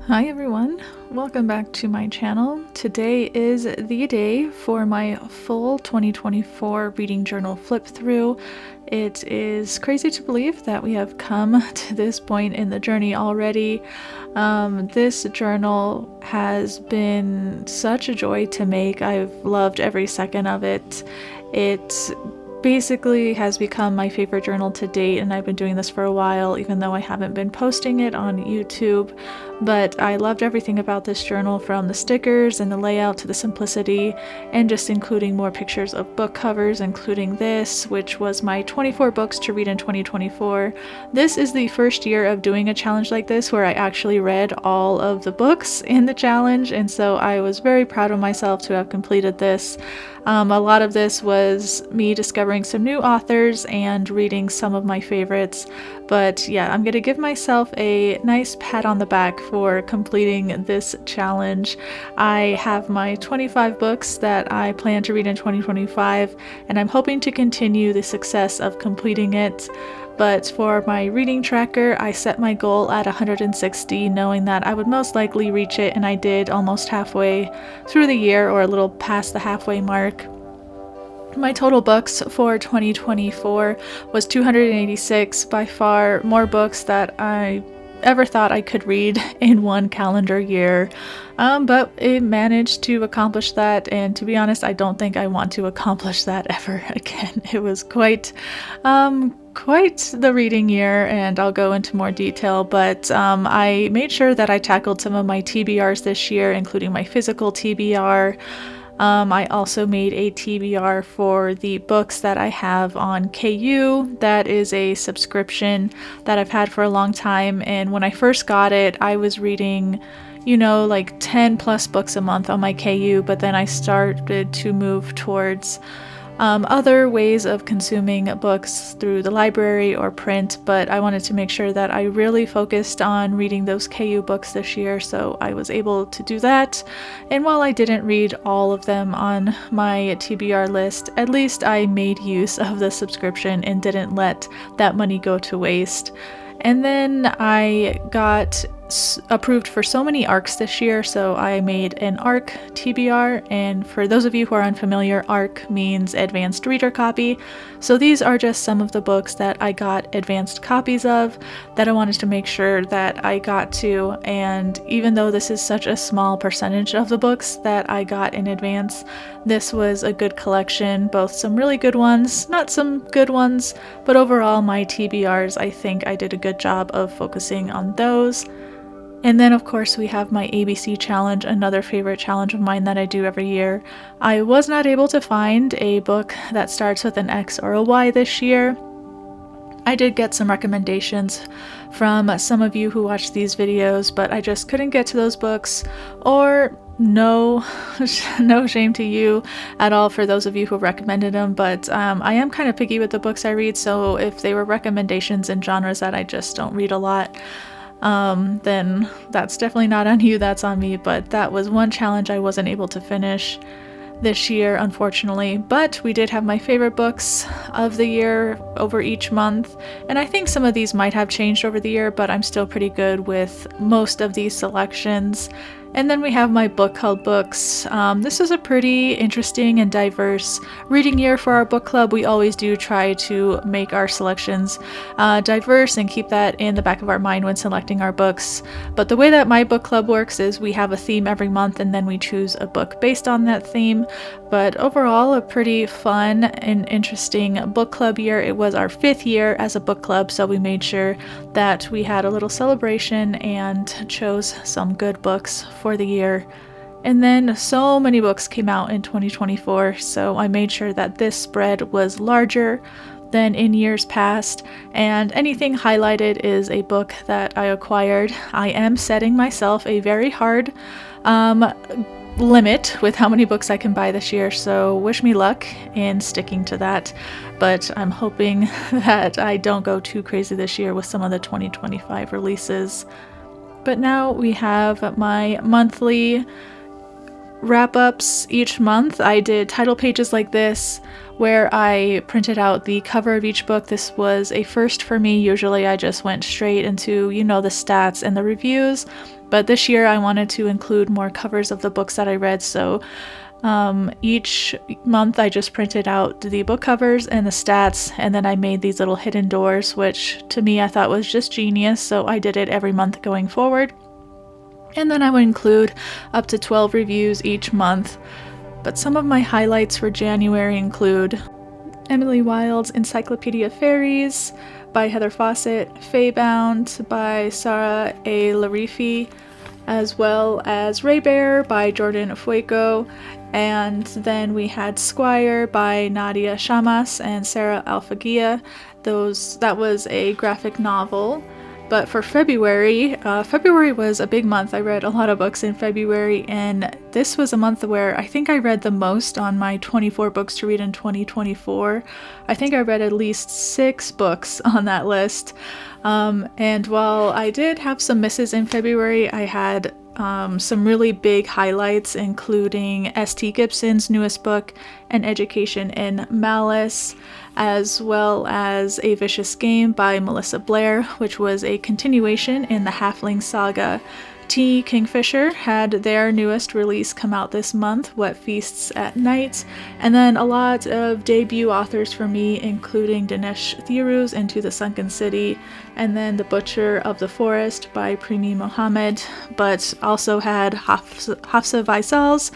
Hi everyone, welcome back to my channel. Today is the day for my full 2024 reading journal flip through. It is crazy to believe that we have come to this point in the journey already. This journal has been such a joy to make. I've loved every second of it. It basically has become my favorite journal to date, and I've been doing this for a while, even though I haven't been posting it on YouTube. But I loved everything about this journal, from the stickers and the layout to the simplicity, and just including more pictures of book covers, including this, which was my 24 books to read in 2024. This is the first year of doing a challenge like this where I actually read all of the books in the challenge, and so I was very proud of myself to have completed this. A lot of this was me discovering some new authors and reading some of my favorites. But yeah, I'm gonna give myself a nice pat on the back for completing this challenge. I have my 25 books that I plan to read in 2025, and I'm hoping to continue the success of completing it. But for my reading tracker, I set my goal at 160, knowing that I would most likely reach it, and I did almost halfway through the year, or a little past the halfway mark. My total books for 2024 was 286, by far more books that I ever thought I could read in one calendar year. But it managed to accomplish that, and to be honest, I don't think I want to accomplish that ever again. It was quite the reading year, and I'll go into more detail, but I made sure that I tackled some of my TBRs this year, including my physical TBR. I also made a TBR for the books that I have on KU. That is a subscription that I've had for a long time, and when I first got it, I was reading, like 10 plus books a month on my KU, but then I started to move towards other ways of consuming books through the library or print, but I wanted to make sure that I really focused on reading those KU books this year, so I was able to do that. And while I didn't read all of them on my TBR list, at least I made use of the subscription and didn't let that money go to waste. And then I got approved for so many ARCs this year, so I made an ARC TBR, and for those of you who are unfamiliar, ARC means Advanced Reader Copy. So these are just some of the books that I got advanced copies of that I wanted to make sure that I got to, and even though this is such a small percentage of the books that I got in advance, this was a good collection, both some really good ones, not some good ones, but overall my TBRs, I think I did a good job of focusing on those. And then of course we have my ABC challenge, another favorite challenge of mine that I do every year. I was not able to find a book that starts with an X or a Y this year. I did get some recommendations from some of you who watch these videos, but I just couldn't get to those books, or no shame to you at all for those of you who recommended them, but I am kind of picky with the books I read, so if they were recommendations in genres that I just don't read a lot, then that's definitely not on you, that's on me. But that was one challenge I wasn't able to finish this year, unfortunately. But we did have my favorite books of the year over each month, and I think some of these might have changed over the year, but I'm still pretty good with most of these selections. And then we have my book club books. This is a pretty interesting and diverse reading year for our book club. We always do try to make our selections diverse and keep that in the back of our mind when selecting our books. But the way that my book club works is we have a theme every month, and then we choose a book based on that theme. But overall, a pretty fun and interesting book club year. It was our 5th year as a book club, so we made sure that we had a little celebration and chose some good books for the year. And then so many books came out in 2024, so I made sure that this spread was larger than in years past, and anything highlighted is a book that I acquired. I am setting myself a very hard limit with how many books I can buy this year, so wish me luck in sticking to that, but I'm hoping that I don't go too crazy this year with some of the 2025 releases. But now we have my monthly wrap-ups each month. I did title pages like this where I printed out the cover of each book. This was a first for me. Usually I just went straight into, the stats and the reviews, but this year I wanted to include more covers of the books that I read, so each month I just printed out the book covers and the stats, and then I made these little hidden doors, which to me I thought was just genius, so I did it every month going forward. And then I would include up to 12 reviews each month. But some of my highlights for January include Emily Wilde's Encyclopedia of Fairies by Heather Fawcett, Feybound by Sarah A. Larifi, as well as Ray Bear by Jordan Fueco, and then we had Squire by Nadia Shamas and Sarah Alfagia. That was a graphic novel. But for February was a big month. I read a lot of books in February, and this was a month where I think I read the most on my 24 books to read in 2024. I think I read at least 6 books on that list. And while I did have some misses in February, I had some really big highlights, including S.T. Gibson's newest book, An Education in Malice, as well as A Vicious Game by Melissa Blair, which was a continuation in the Halfling saga. Kingfisher had their newest release come out this month, What Feasts at Night, and then a lot of debut authors for me, including Dinesh Thiru's Into the Sunken City, and then The Butcher of the Forest by Primi Mohammed, but also had Hafsah Faizal's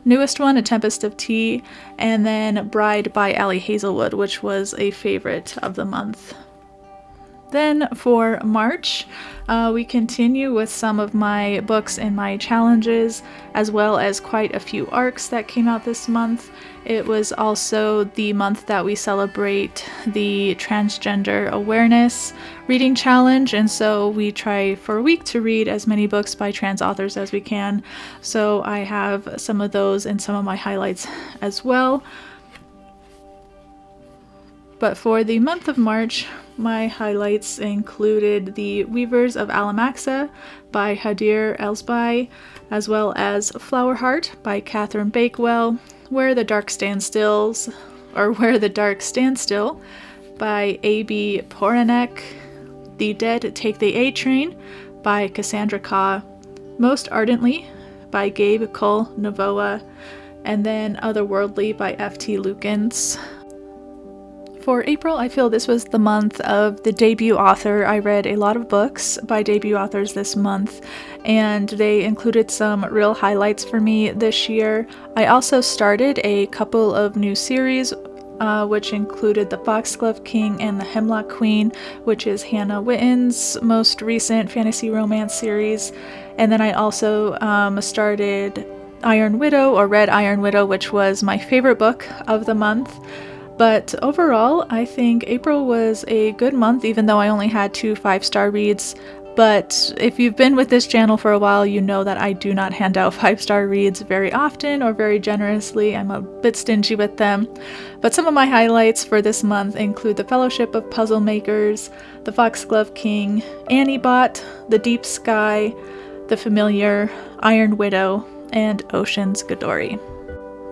newest one, A Tempest of Tea, and then Bride by Ali Hazelwood, which was a favorite of the month. Then for March, we continue with some of my books and my challenges, as well as quite a few arcs that came out this month. It was also the month that we celebrate the Transgender Awareness Reading Challenge, and so we try for a week to read as many books by trans authors as we can. So I have some of those and some of my highlights as well. But for the month of March, my highlights included The Weavers of Alamaxa by Hadir Elsbai, as well as Flower Heart by Catherine Bakewell, Where the Dark Stand Still by A.B. Poranek, The Dead Take the A Train by Cassandra Kah, Most Ardently by Gabe Cole Novoa, and then Otherworldly by F.T. Lukens. For April, I feel this was the month of the debut author. I read a lot of books by debut authors this month, and they included some real highlights for me this year. I also started a couple of new series, which included The Foxglove King and The Hemlock Queen, which is Hannah Witten's most recent fantasy romance series. And then I also started read Iron Widow, which was my favorite book of the month. But overall, I think April was a good month, even though I only had 2 5-star reads. But if you've been with this channel for a while, you know that I do not hand out 5-star reads very often or very generously. I'm a bit stingy with them. But some of my highlights for this month include The Fellowship of Puzzle Makers, The Foxglove King, Annie Bot, The Deep Sky, The Familiar, Iron Widow, and Ocean's Godori.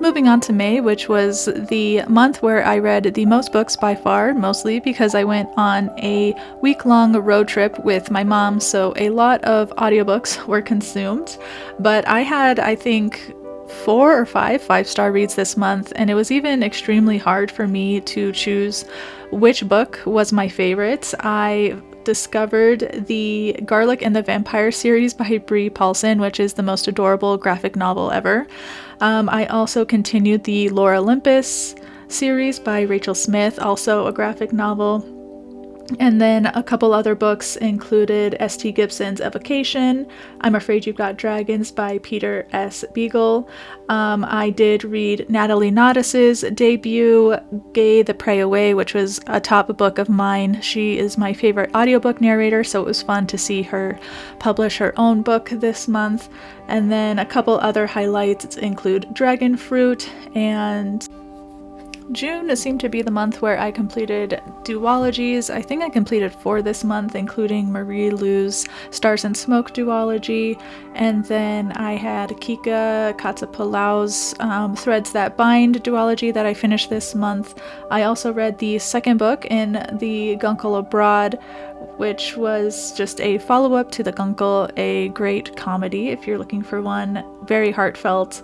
Moving on to May, which was the month where I read the most books by far, mostly because I went on a week-long road trip with my mom, so a lot of audiobooks were consumed. But I had, I think, 4 or 5 5-star reads this month, and it was even extremely hard for me to choose which book was my favorite. I discovered the Garlic and the Vampire series by Brie Paulson, which is the most adorable graphic novel ever. I also continued the Lore Olympus series by Rachel Smith, also a graphic novel. And then a couple other books included S.T. Gibson's Evocation, I'm Afraid You've Got Dragons by Peter S. Beagle. I did read Natalie Nodis's debut, Gay the Pray Away, which was a top book of mine. She is my favorite audiobook narrator, so it was fun to see her publish her own book this month. And then a couple other highlights include Drangonfruit and June seemed to be the month where I completed duologies. I think I completed 4 this month, including Marie Lu's Stars and Smoke duology, and then I had Kika Katsapalau's Threads That Bind duology that I finished this month. I also read the second book in the Guncle Abroad, which was just a follow-up to the Guncle, a great comedy if you're looking for one, very heartfelt.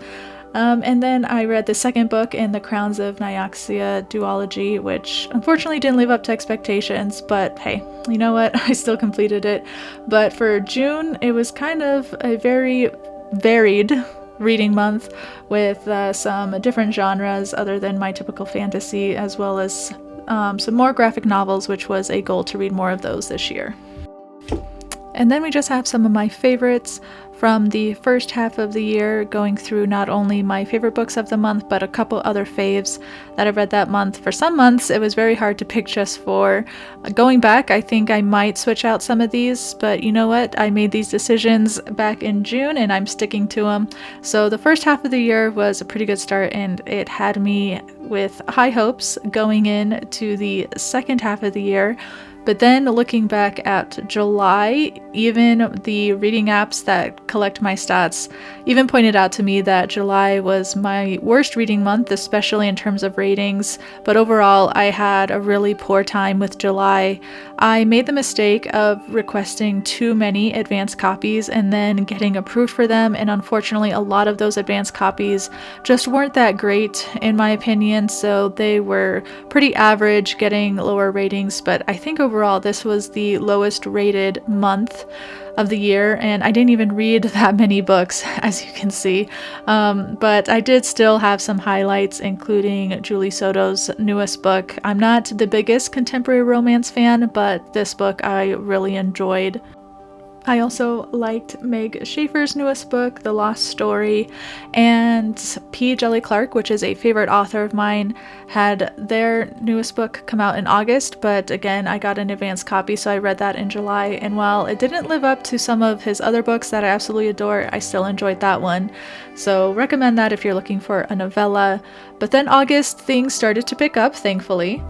And then I read the second book in the Crowns of Nyaxia duology, which unfortunately didn't live up to expectations, but hey, you know what? I still completed it. But for June, it was kind of a very varied reading month with some different genres other than my typical fantasy, as well as some more graphic novels, which was a goal to read more of those this year. And then we just have some of my favorites from the first half of the year, going through not only my favorite books of the month, but a couple other faves that I read that month. For some months, it was very hard to pick just 4. Going back, I think I might switch out some of these, but you know what? I made these decisions back in June and I'm sticking to them. So the first half of the year was a pretty good start, and it had me with high hopes going into the second half of the year. But then looking back at July, even the reading apps that collect my stats even pointed out to me that July was my worst reading month, especially in terms of ratings. But overall, I had a really poor time with July. I made the mistake of requesting too many advanced copies and then getting approved for them, and unfortunately a lot of those advanced copies just weren't that great in my opinion, so they were pretty average, getting lower ratings. But I think overall this was the lowest rated month of the year, and I didn't even read that many books, as you can see. But I did still have some highlights, including Julie Soto's newest book. I'm not the biggest contemporary romance fan, but this book I really enjoyed. I also liked Meg Schaefer's newest book, The Lost Story, and P. Jelly Clark, which is a favorite author of mine, had their newest book come out in August, but again, I got an advanced copy, so I read that in July, and while it didn't live up to some of his other books that I absolutely adore, I still enjoyed that one. So recommend that if you're looking for a novella. But then August, things started to pick up, thankfully.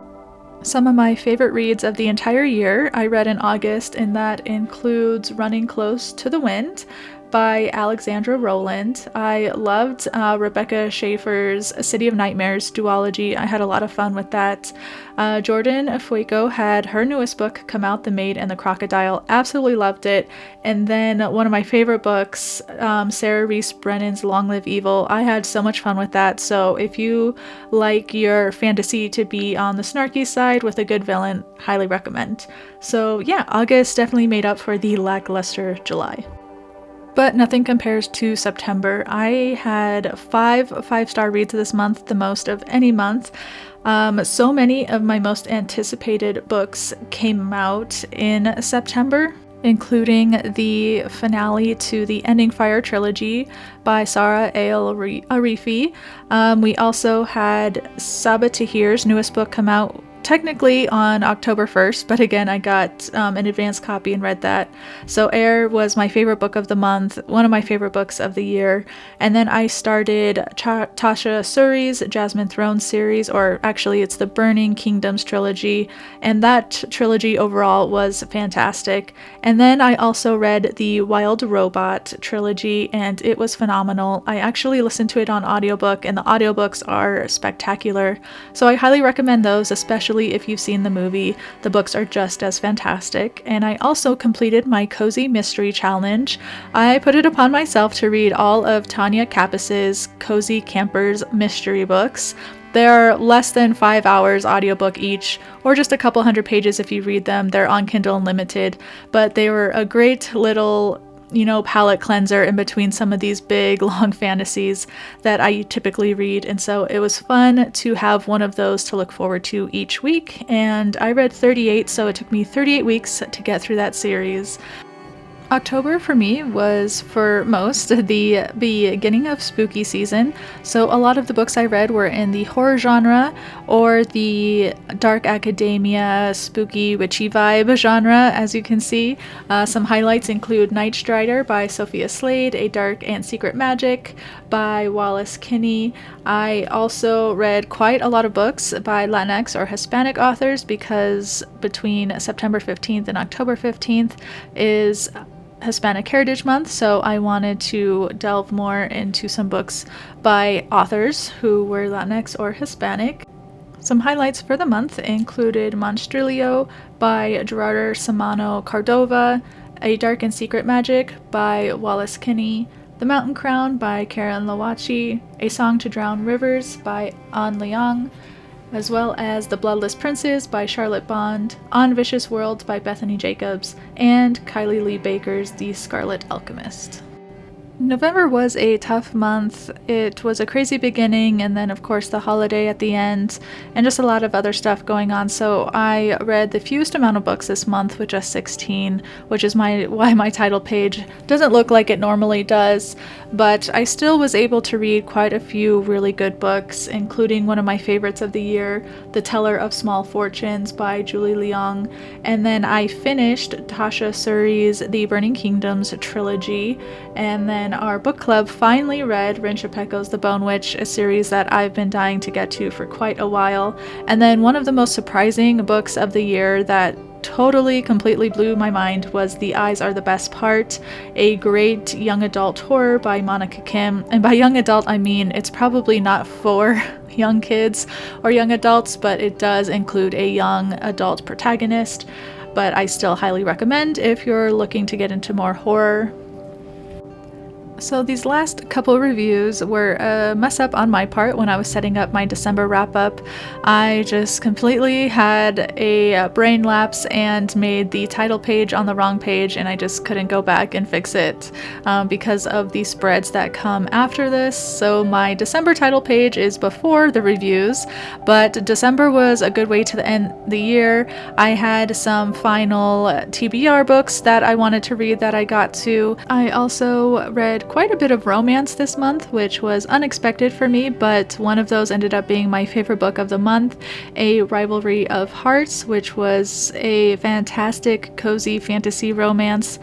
Some of my favorite reads of the entire year I read in August, and that includes Running Close to the Wind by Alexandra Rowland. I loved Rebecca Schaefer's City of Nightmares duology. I had a lot of fun with that. Jordan Fueko had her newest book come out, The Maid and the Crocodile. Absolutely loved it. And then one of my favorite books, Sarah Reese Brennan's Long Live Evil. I had so much fun with that. So if you like your fantasy to be on the snarky side with a good villain, highly recommend. So yeah, August definitely made up for the lackluster July. But nothing compares to September. I had 5 5-star reads this month, the most of any month. So many of my most anticipated books came out in September, including the finale to the Ending Fire trilogy by Sara Arifi. We also had Saaba Tahir's newest book come out technically on October 1st, but again, I got an advanced copy and read that. So Heir was my favorite book of the month, one of my favorite books of the year. And then I started Tasha Suri's Jasmine Throne series, or actually it's the Burning Kingdoms trilogy, and that trilogy overall was fantastic. And then I also read the Wild Robot trilogy, and it was phenomenal. I actually listened to it on audiobook, and the audiobooks are spectacular. So I highly recommend those, especially if you've seen the movie. The books are just as fantastic. And I also completed my Cozy Mystery Challenge. I put it upon myself to read all of Tanya Kappis's Cozy Campers mystery books. They're less than 5 hours audiobook each, or just a couple hundred pages if you read them. They're on Kindle Unlimited, but they were a great little palette cleanser in between some of these big long fantasies that I typically read. And so it was fun to have one of those to look forward to each week. And I read 38, so it took me 38 weeks to get through that series. October for me was, for most, the beginning of spooky season. So a lot of the books I read were in the horror genre or the dark academia, spooky, witchy vibe genre, as you can see. Some highlights include Night Strider by Sophia Slade, A Dark and Secret Magic by Wallace Kinney. I also read quite a lot of books by Latinx or Hispanic authors because between September 15th and October 15th is Hispanic Heritage Month, so I wanted to delve more into some books by authors who were Latinx or Hispanic. Some highlights for the month included Monstrilio by Gerardo Samano Cordova, A Dark and Secret Magic by Wallace Kinney, The Mountain Crown by Karen Lawachi, A Song to Drown Rivers by An Liang, as well as The Bloodless Princes by Charlotte Bond, On Vicious Worlds by Bethany Jacobs, and Kylie Lee Baker's The Scarlet Alchemist. November was a tough month. It was a crazy beginning, and then of course the holiday at the end, and just a lot of other stuff going on. So I read the fewest amount of books this month with just 16, which is why my title page doesn't look like it normally does. But I still was able to read quite a few really good books, including one of my favorites of the year, The Teller of Small Fortunes by Julie Leong. And then I finished Tasha Suri's The Burning Kingdoms trilogy, and then our book club finally read Rin Chupeco's The Bone Witch, a series that I've been dying to get to for quite a while. And then one of the most surprising books of the year that totally, completely blew my mind was The Eyes Are the Best Part, a great young adult horror by Monica Kim. And by young adult, I mean it's probably not for young kids or young adults, but it does include a young adult protagonist. But I still highly recommend if you're looking to get into more horror. So these last couple reviews were a mess up on my part when I was setting up my December wrap-up. I just completely had a brain lapse and made the title page on the wrong page, and I just couldn't go back and fix it because of the spreads that come after this. So my December title page is before the reviews, but December was a good way to end the year. I had some final TBR books that I wanted to read that I got to. I also read quite a bit of romance this month, which was unexpected for me, but one of those ended up being my favorite book of the month, A Rivalry of Hearts, which was a fantastic, cozy fantasy romance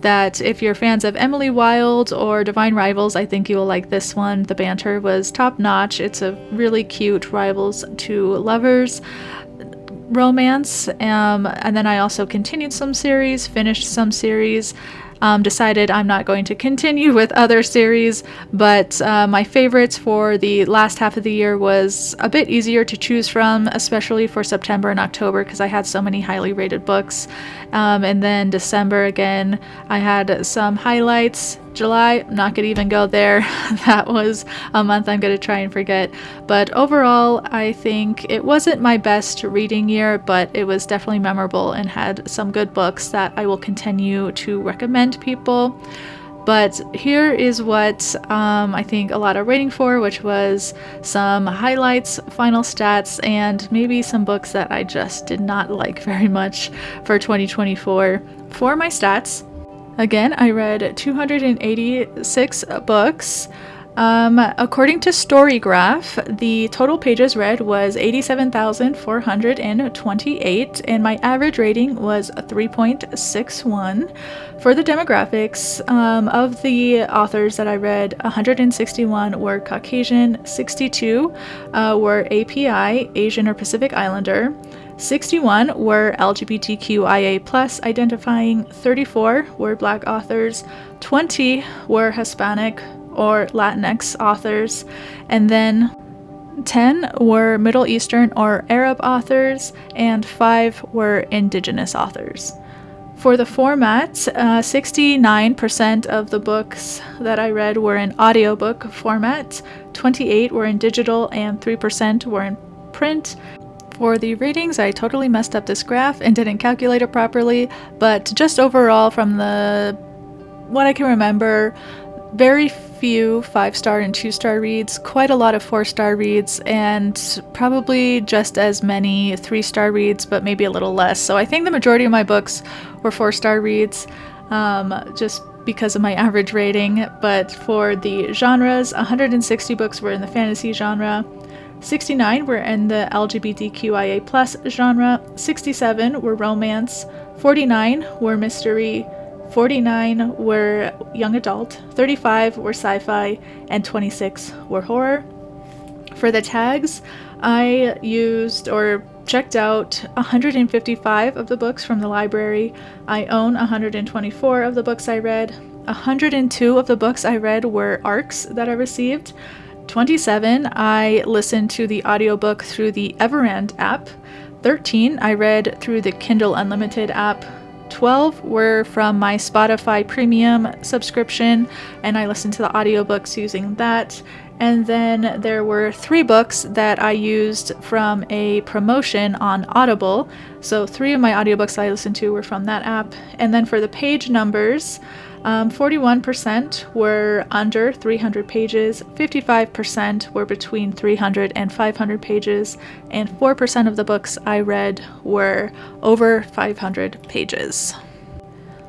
that if you're fans of Emily Wilde or Divine Rivals, I think you will like this one. The banter was top-notch. It's a really cute rivals to lovers romance, and then I also continued some series, finished some series, decided I'm not going to continue with other series, but my favorites for the last half of the year was a bit easier to choose from, especially for September and October because I had so many highly rated books. And then December again, I had some highlights. July, I'm not gonna even go there. That was a month I'm gonna try and forget. But overall, I think it wasn't my best reading year, but it was definitely memorable and had some good books that I will continue to recommend people. But here is what I think a lot are waiting for, which was some highlights, final stats, and maybe some books that I just did not like very much for 2024. For my stats, again, I read 286 books. According to Storygraph, the total pages read was 87,428, and my average rating was 3.61. For the demographics, of the authors that I read, 161 were Caucasian, 62 were API, Asian or Pacific Islander, 61 were LGBTQIA+ identifying, 34 were Black authors, 20 were Hispanic or Latinx authors, and then 10 were Middle Eastern or Arab authors, and 5 were Indigenous authors. For the format, 69% of the books that I read were in audiobook format, 28 were in digital, and 3% were in print. For the ratings, I totally messed up this graph and didn't calculate it properly, but just overall from what I can remember, very few 5-star and 2-star reads, quite a lot of 4-star reads, and probably just as many 3-star reads, but maybe a little less. So I think the majority of my books were 4-star reads. just because of my average rating. But for the genres, 160 books were in the fantasy genre, 69 were in the LGBTQIA+ genre, 67 were romance, 49 were mystery, 49 were young adult, 35 were sci-fi, and 26 were horror. For the tags, I used or checked out 155 of the books from the library. I own 124 of the books I read. 102 of the books I read were ARCs that I received. 27 I listened to the audiobook through the Everand app. 13 I read through the Kindle Unlimited app. 12 were from my Spotify premium subscription, and I listened to the audiobooks using that. And then there were 3 books that I used from a promotion on Audible. So 3 of my audiobooks I listened to were from that app. And then for the page numbers, 41% were under 300 pages, 55% were between 300 and 500 pages, and 4% of the books I read were over 500 pages.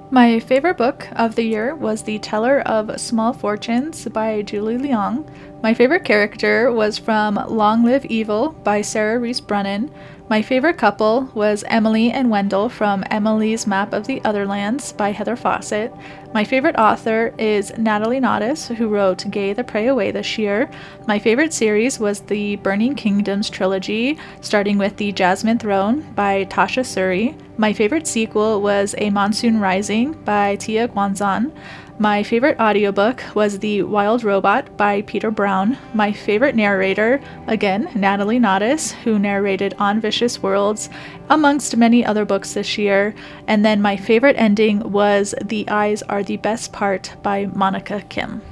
My favorite book of the year was The Teller of Small Fortunes by Julie Leong. My favorite character was from Long Live Evil by Sarah Reese Brennan. My favorite couple was Emily and Wendell from Emily's Map of the Otherlands by Heather Fawcett. My favorite author is Natalie Naudus, who wrote Gay the Pray Away this year. My favorite series was the Burning Kingdoms trilogy, starting with The Jasmine Throne by Tasha Suri. My favorite sequel was A Monsoon Rising by Tia Guanzan. My favorite audiobook was The Wild Robot by Peter Brown. My favorite narrator, again, Natalie Naudus, who narrated On Vicious Worlds, amongst many other books this year. And then my favorite ending was The Eyes Are the Best Part by Monica Kim.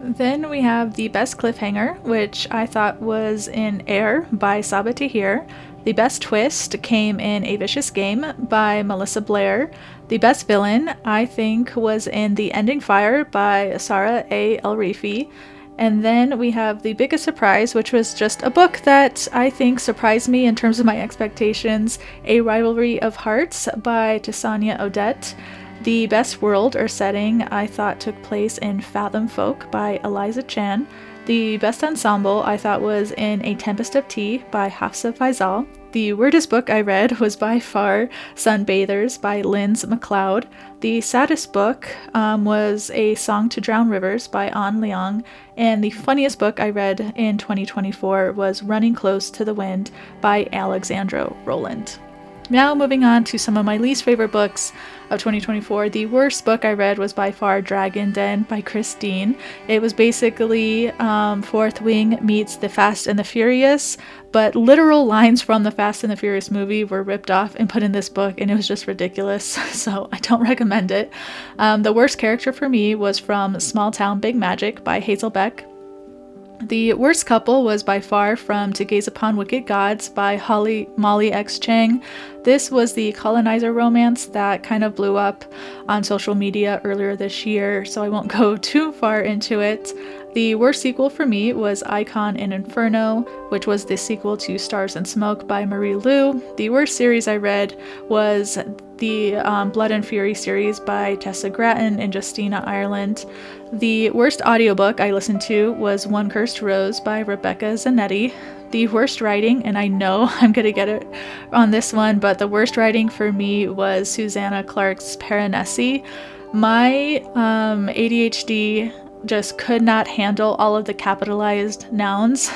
Then we have the best cliffhanger, which I thought was in Heir by Saaba Tahir. The best twist came in A Vicious Game by Melissa Blair. The best villain, I think, was in The Ending Fire by Sarah A. El-Rifi. And then we have the biggest surprise, which was just a book that I think surprised me in terms of my expectations, A Rivalry of Hearts by Tisania Odette. The best world or setting I thought took place in Fathom Folk by Eliza Chan. The best ensemble I thought was in A Tempest of Tea by Hafsah Faizal. The weirdest book I read was by far Sunbathers by Linz MacLeod. The saddest book was A Song to Drown Rivers by An Leong. And the funniest book I read in 2024 was Running Close to the Wind by Alexandra Rowland. Now moving on to some of my least favorite books of 2024. The worst book I read was by far Dragon Den by Christine. It was basically Fourth Wing meets The Fast and the Furious, but literal lines from the Fast and the Furious movie were ripped off and put in this book, and it was just ridiculous, so I don't recommend it. The worst character for me was from Small Town Big Magic by Hazel Beck. The worst couple was by far from To Gaze Upon Wicked Gods by Molly X. Chang. This was the colonizer romance that kind of blew up on social media earlier this year, so I won't go too far into it. The worst sequel for me was Icon in Inferno, which was the sequel to Stars and Smoke by Marie Lu. The worst series I read was the Blood and Fury series by Tessa Grattan and Justina Ireland. The worst audiobook I listened to was One Cursed Rose by Rebecca Zanetti. The worst writing, and I know I'm gonna get it on this one, but the worst writing for me was Susanna Clark's Piranesi. My ADHD just could not handle all of the capitalized nouns.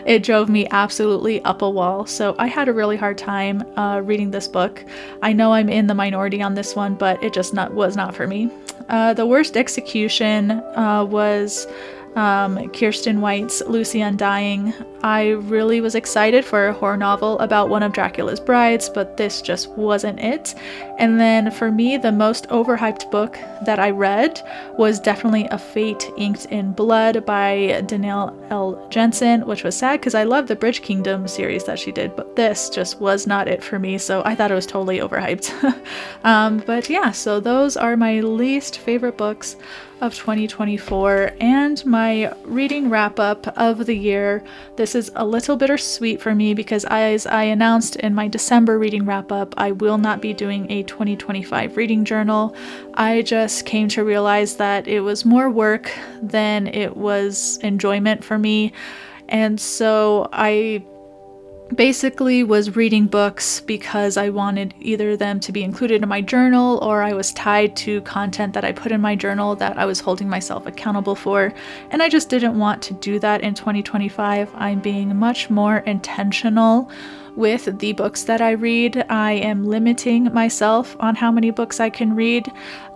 It drove me absolutely up a wall, so I had a really hard time reading this book. I know I'm in the minority on this one, but it just was not for me. The worst execution was Kirsten White's Lucy Undying. I really was excited for a horror novel about one of Dracula's brides, but this just wasn't it. And then for me, the most overhyped book that I read was definitely A Fate Inked in Blood by Danielle L. Jensen, which was sad because I love the Bridge Kingdom series that she did, but this just was not it for me, so I thought it was totally overhyped. But yeah, so those are my least favorite books of 2024 and my reading wrap up of the year. This this is a little bittersweet for me because as I announced in my December reading wrap up, I will not be doing a 2025 reading journal. I just came to realize that it was more work than it was enjoyment for me. And so I basically was reading books because I wanted either them to be included in my journal, or I was tied to content that I put in my journal that I was holding myself accountable for, and I just didn't want to do that in 2025. I'm being much more intentional with the books that I read. I am limiting myself on how many books I can read.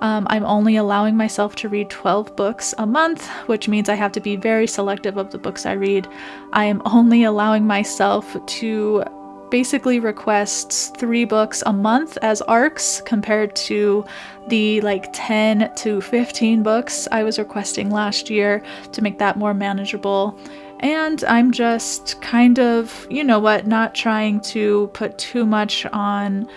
I'm only allowing myself to read 12 books a month, which means I have to be very selective of the books I read. I am only allowing myself to basically request 3 books a month as arcs compared to the 10 to 15 books I was requesting last year to make that more manageable. And I'm just kind of, not trying to put too much on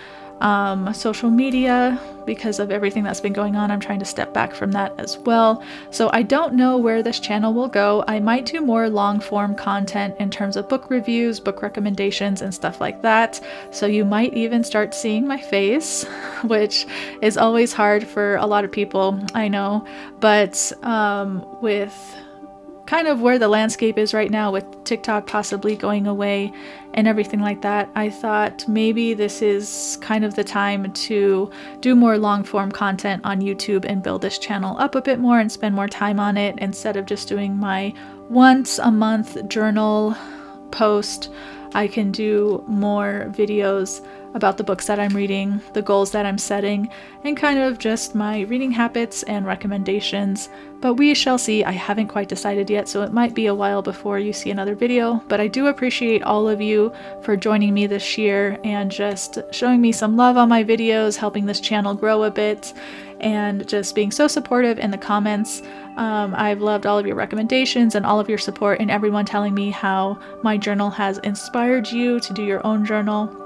social media because of everything that's been going on. I'm trying to step back from that as well. So I don't know where this channel will go. I might do more long form content in terms of book reviews, book recommendations, and stuff like that. So you might even start seeing my face, which is always hard for a lot of people, I know. But with kind of where the landscape is right now, with TikTok possibly going away and everything like that, I thought maybe this is kind of the time to do more long form content on YouTube and build this channel up a bit more and spend more time on it instead of just doing my once a month journal post. I can do more videos about the books that I'm reading, the goals that I'm setting, and kind of just my reading habits and recommendations. But we shall see. I haven't quite decided yet, so it might be a while before you see another video. But I do appreciate all of you for joining me this year and just showing me some love on my videos, helping this channel grow a bit, and just being so supportive in the comments. I've loved all of your recommendations and all of your support, and everyone telling me how my journal has inspired you to do your own journal.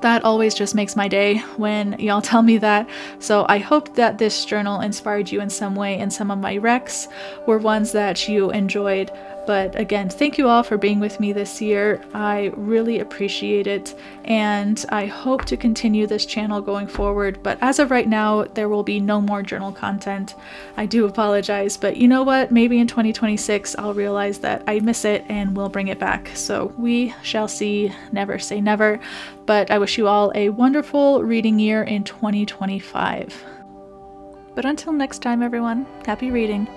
That always just makes my day when y'all tell me that. So I hope that this journal inspired you in some way, and some of my recs were ones that you enjoyed. But again, thank you all for being with me this year. I really appreciate it, and I hope to continue this channel going forward. But as of right now, there will be no more journal content. I do apologize, but you know what? Maybe in 2026, I'll realize that I miss it and we'll bring it back. So we shall see. Never say never. But I wish you all a wonderful reading year in 2025. But until next time, everyone, happy reading.